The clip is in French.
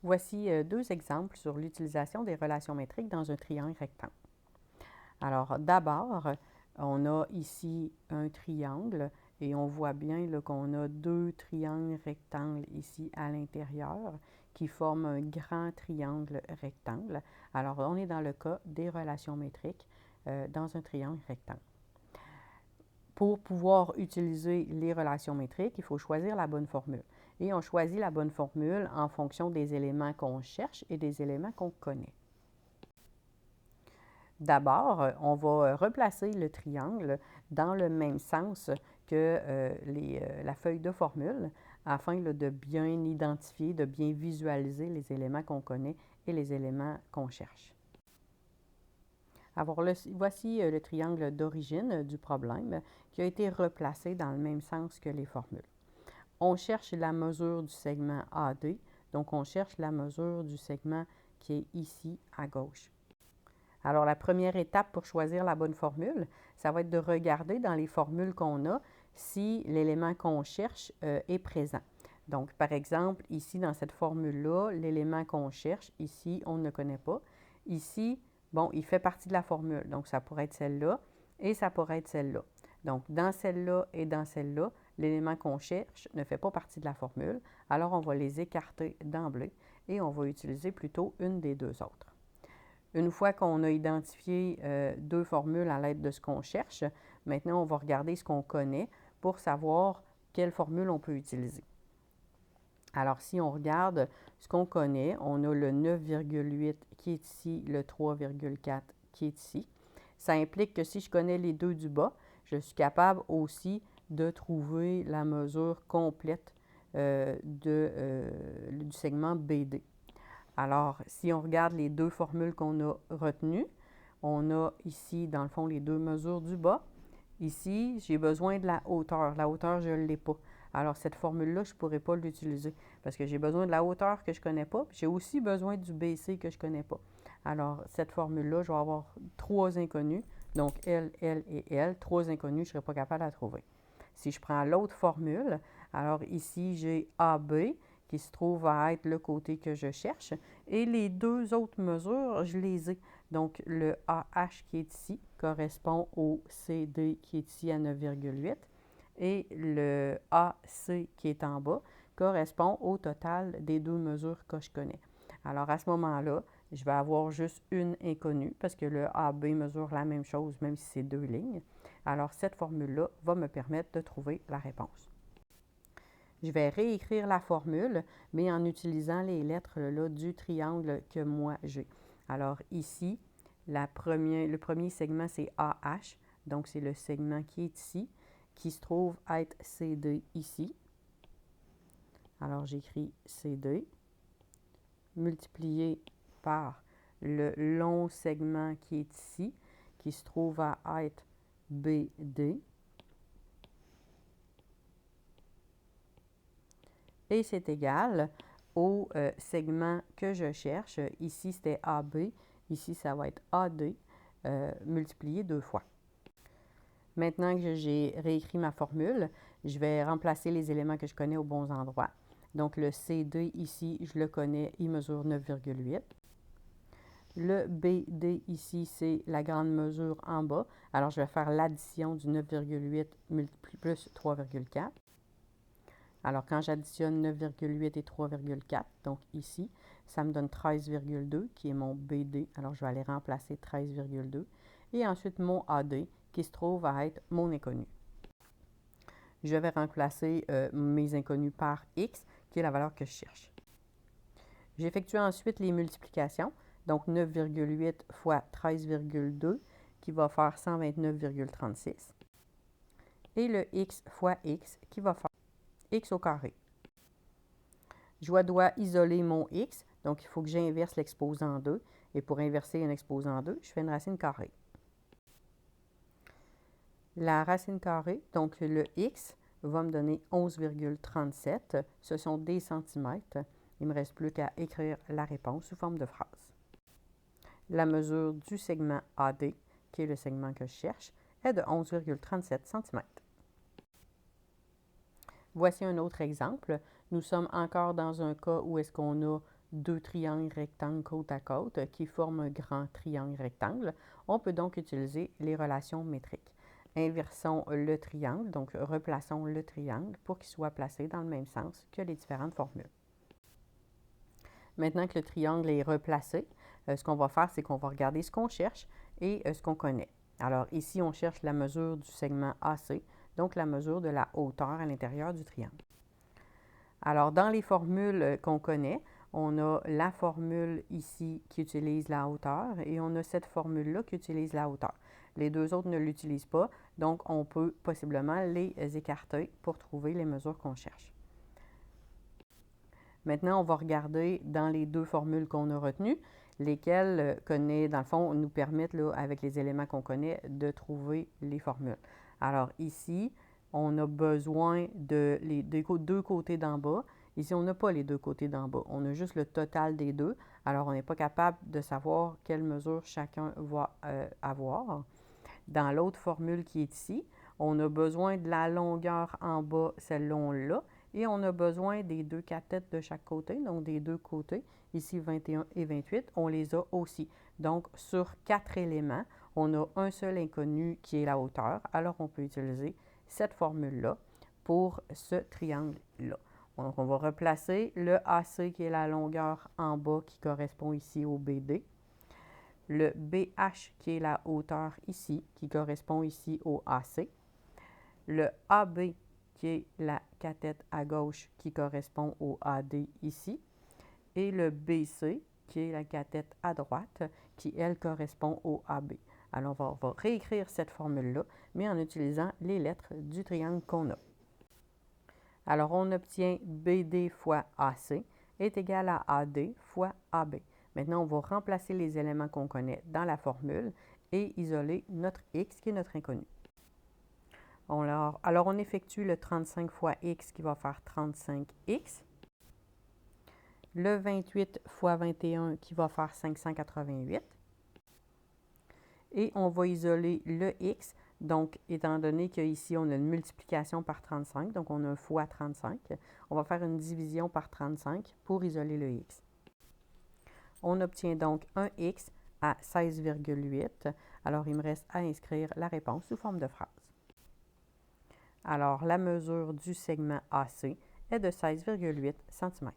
Voici deux exemples sur l'utilisation des relations métriques dans un triangle rectangle. Alors, d'abord, on a ici un triangle et on voit bien qu'on a deux triangles rectangles ici à l'intérieur qui forment un grand triangle rectangle. Alors, on est dans le cas des relations métriques dans un triangle rectangle. Pour pouvoir utiliser les relations métriques, il faut choisir la bonne formule. Et on choisit la bonne formule en fonction des éléments qu'on cherche et des éléments qu'on connaît. D'abord, on va replacer le triangle dans le même sens que la feuille de formule afin de bien identifier, de bien visualiser les éléments qu'on connaît et les éléments qu'on cherche. Alors, voici le triangle d'origine du problème qui a été replacé dans le même sens que les formules. On cherche la mesure du segment AD, donc on cherche la mesure du segment qui est ici à gauche. Alors, la première étape pour choisir la bonne formule, ça va être de regarder dans les formules qu'on a si l'élément qu'on cherche est présent. Donc, par exemple, ici, dans cette formule-là, l'élément qu'on cherche, ici, on ne le connaît pas. Ici, bon, il fait partie de la formule, donc ça pourrait être celle-là et ça pourrait être celle-là. Donc, dans celle-là et dans celle-là, l'élément qu'on cherche ne fait pas partie de la formule, alors on va les écarter d'emblée et on va utiliser plutôt une des deux autres. Une fois qu'on a identifié deux formules à l'aide de ce qu'on cherche, maintenant on va regarder ce qu'on connaît pour savoir quelle formule on peut utiliser. Alors, si on regarde ce qu'on connaît, on a le 9,8 qui est ici, le 3,4 qui est ici. Ça implique que si je connais les deux du bas, je suis capable aussi de trouver la mesure complète du segment BD. Alors, si on regarde les deux formules qu'on a retenues, on a ici, dans le fond, les deux mesures du bas. Ici, j'ai besoin de la hauteur. La hauteur, je ne l'ai pas. Alors, cette formule-là, je ne pourrais pas l'utiliser parce que j'ai besoin de la hauteur que je ne connais pas. J'ai aussi besoin du BC que je ne connais pas. Alors, cette formule-là, je vais avoir trois inconnus. Donc, L, L et L. Trois inconnus, je ne serai pas capable de la trouver. Si je prends l'autre formule, alors ici, j'ai AB qui se trouve à être le côté que je cherche. Et les deux autres mesures, je les ai. Donc, le AH qui est ici correspond au CD qui est ici à 9,8 et le AC qui est en bas correspond au total des deux mesures que je connais. Alors, à ce moment-là, je vais avoir juste une inconnue parce que le AB mesure la même chose, même si c'est deux lignes. Alors, cette formule-là va me permettre de trouver la réponse. Je vais réécrire la formule, mais en utilisant les lettres là, du triangle que moi j'ai. Alors ici, le premier segment, c'est AH, donc c'est le segment qui est ici, qui se trouve être CD ici. Alors j'écris CD, multiplié par le long segment qui est ici, qui se trouve à être BD. Et c'est égal au segment que je cherche. Ici, c'était AB. Ici, ça va être AD multiplié deux fois. Maintenant que j'ai réécrit ma formule, je vais remplacer les éléments que je connais aux bons endroits. Donc, le CD ici, je le connais, il mesure 9,8. Le BD ici, c'est la grande mesure en bas. Alors, je vais faire l'addition du 9,8 plus 3,4. Alors, quand j'additionne 9,8 et 3,4, donc ici, ça me donne 13,2 qui est mon BD. Alors, je vais aller remplacer 13,2. Et ensuite, mon AD qui se trouve à être mon inconnu. Je vais remplacer mes inconnus par X qui est la valeur que je cherche. J'effectue ensuite les multiplications. Donc, 9,8 fois 13,2 qui va faire 129,36. Et le X fois X qui va faire X au carré. Je dois isoler mon x, donc il faut que j'inverse l'exposant 2. Et pour inverser un exposant 2, je fais une racine carrée. La racine carrée, donc le x, va me donner 11,37. Ce sont des centimètres. Il ne me reste plus qu'à écrire la réponse sous forme de phrase. La mesure du segment AD, qui est le segment que je cherche, est de 11,37 cm. Voici un autre exemple. Nous sommes encore dans un cas où est-ce qu'on a deux triangles rectangles côte à côte qui forment un grand triangle rectangle. On peut donc utiliser les relations métriques. Inversons le triangle, donc replaçons le triangle pour qu'il soit placé dans le même sens que les différentes formules. Maintenant que le triangle est replacé, ce qu'on va faire, c'est qu'on va regarder ce qu'on cherche et ce qu'on connaît. Alors ici, on cherche la mesure du segment AC, donc la mesure de la hauteur à l'intérieur du triangle. Alors dans les formules qu'on connaît, on a la formule ici qui utilise la hauteur et on a cette formule-là qui utilise la hauteur. Les deux autres ne l'utilisent pas, donc on peut possiblement les écarter pour trouver les mesures qu'on cherche. Maintenant, on va regarder dans les deux formules qu'on a retenues, lesquelles dans le fond, nous permettent, là, avec les éléments qu'on connaît, de trouver les formules. Alors ici, on a besoin de les deux côtés d'en bas. Ici, on n'a pas les deux côtés d'en bas. On a juste le total des deux. Alors, on n'est pas capable de savoir quelle mesure chacun va avoir. Dans l'autre formule qui est ici, on a besoin de la longueur en bas, celle-là, on l'a. Et on a besoin des deux cathètes de chaque côté, donc des deux côtés, ici 21 et 28, on les a aussi. Donc, sur 4 éléments, on a un seul inconnu qui est la hauteur. Alors, on peut utiliser cette formule-là pour ce triangle-là. Donc, on va replacer le AC qui est la longueur en bas qui correspond ici au BD. Le BH qui est la hauteur ici qui correspond ici au AC. Le AB qui est la cathète à gauche qui correspond au AD ici, et le BC qui est la cathète à droite qui, elle, correspond au AB. Alors, on va réécrire cette formule-là, mais en utilisant les lettres du triangle qu'on a. Alors, on obtient BD fois AC est égal à AD fois AB. Maintenant, on va remplacer les éléments qu'on connaît dans la formule et isoler notre X qui est notre inconnu. Alors, on effectue le 35 fois x qui va faire 35x. Le 28 fois 21 qui va faire 588. Et on va isoler le x. Donc, étant donné qu'ici, on a une multiplication par 35, donc on a un fois 35, on va faire une division par 35 pour isoler le x. On obtient donc un x à 16,8. Alors, il me reste à inscrire la réponse sous forme de phrase. Alors, la mesure du segment AC est de 16,8 cm.